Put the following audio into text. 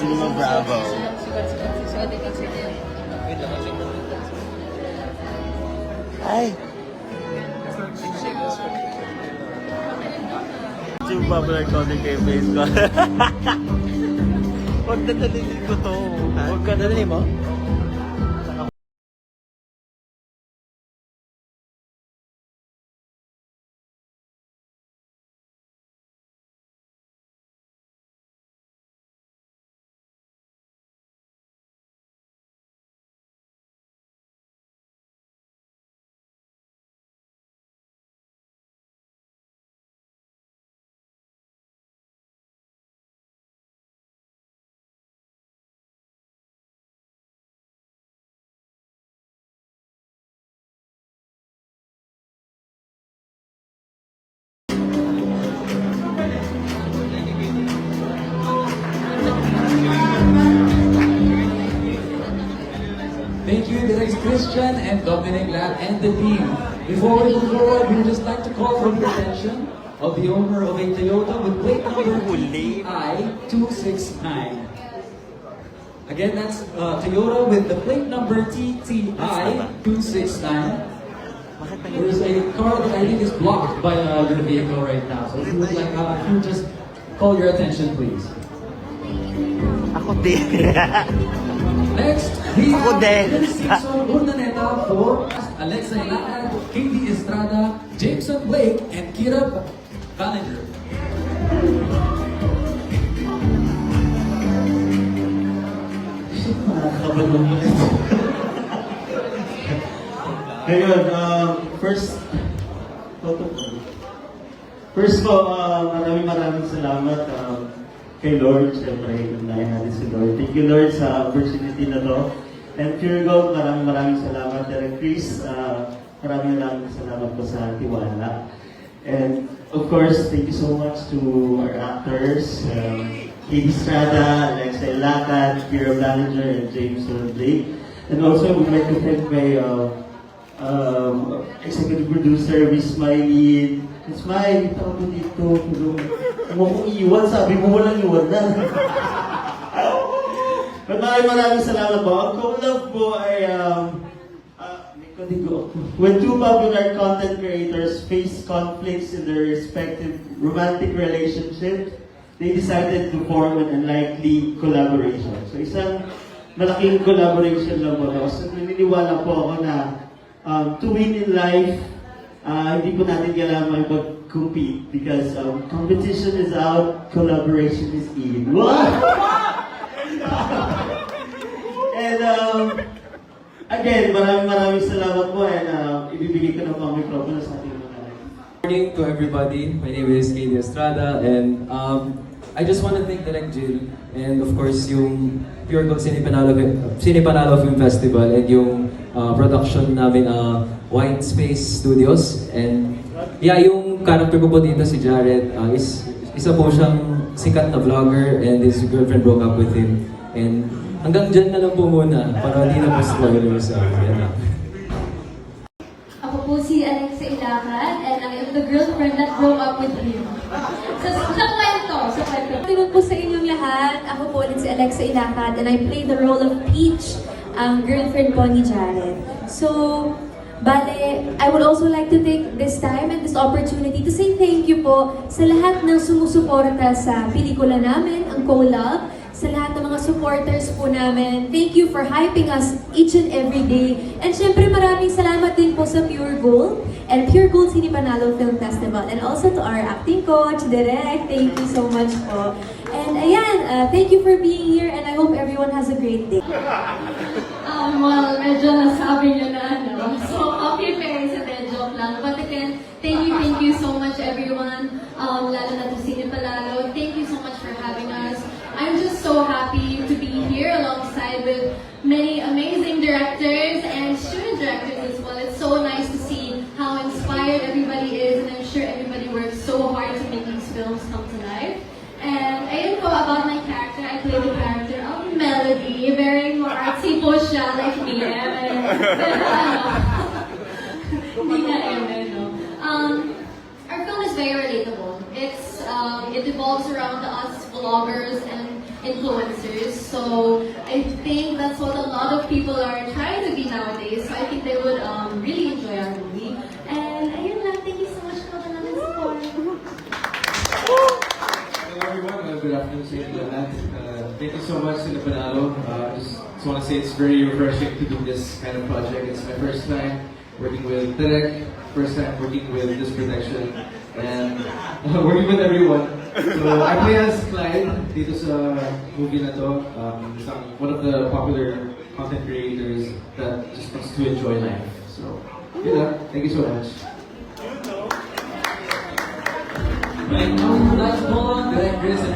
Cinema Bravo. Ay! Yung popular content kay face ko. Huwag na nalilin ko to. Huwag ka nalilin mo? Thank you, Direct Christian and Dominic Lam and the team. Before we move forward, we'd just like to call for the attention of the owner of a Toyota with plate number TTI-269. Again, that's Toyota with the plate number TTI-269. There's a car that I think is blocked by your vehicle right now. So if you would like, if you just call your attention, please. Ako din. Next, we Ako din. have Simpson Urdaneta for Alexa Ilacad, Katie Estrada, Jameson Blake, and Kira Ballinger. Ngayon, first po, maraming salamat kay Lord. Siyempre, unahin natin si Lord. Thank you, Lord, sa opportunity na to. And Pure Gold, maraming salamat. Derek Chris, maraming salamat po sa tiwala. And of course, thank you so much to our actors, Katie Estrada, Alexa Ilacad, Kira Ballinger, and James Blake. And also, we'd like to thank my executive producer, Miss Smiley. Miss Smiley, tawag ko dito. Huwag mong iwan, sabi mo walang iwan na. But maraming salamat po. Ang co-love po ay, when two popular content creators face conflicts in their respective romantic relationships, they decided to form an unlikely collaboration. So isang malaking collaboration lang po. So naniniwala po ako na to win in life, hindi po natin kailangan mag-compete because competition is out, collaboration is in. And again, maraming salamat po and ibibigay ko na po ang microphone sa ating mga Good morning to everybody. My name is Katie Estrada and I just want to thank Direct Jill and of course yung Pure Gold Cine Panalo Film Festival and yung production namin White Space Studios and yeah, yung character ko po dito si Jared isa po siyang sikat na vlogger and his girlfriend broke up with him and hanggang dyan na lang po muna para hindi na po spoilers. Ako po si Alexa Ilacad and I am the girlfriend that broke up with him. Sa kwento. Tingnan po sa inyong lahat. Ako po ulit si Alexa Ilacad and I play the role of Peach, ang girlfriend po ni Jared. So, bale, I would also like to take this time and this opportunity to say thank you po sa lahat ng sumusuporta sa pelikula namin, ang collab, sa lahat ng mga supporters po namin. Thank you for hyping us each and every day. And syempre maraming salamat din po sa Pure Gold and Pure Gold Cine Panalo Film Festival. And also to our acting coach, Direk. Thank you so much po. And ayan, thank you for being here and I hope everyone has a great day. Well, medyo nasabi niyo na, no? So, okay, parents, joke lang. But again, thank you so much, everyone. Lalo na to Cine Panalo. Thank you so much for having us. I'm just so happy to be here alongside with many amazing directors and student directors as well. It's so nice to see how inspired everybody is, and I'm sure everybody works so hard to make these films come to life. And ayun po, about my character, I play the character of Melody, very more artsy po siya, like me. Hindi na no? Our film is very relatable. It revolves around us vloggers and influencers. So I think that's what a lot of people are trying to be nowadays. So I think they would really enjoy our movie. And ayun lang, thank you so much for the love and support. Hello everyone, good afternoon sa inyo lahat. Thank you so much, Sina Panalo. Just want to say it's very refreshing to do this kind of project. It's my first time working with Derek, first time working with this production, and working with everyone. So I play as Clyde dito sa movie na to. One of the popular content creators that just wants to enjoy life. So, yun lang. Thank you so much. Right now, that's all. Direct Chris and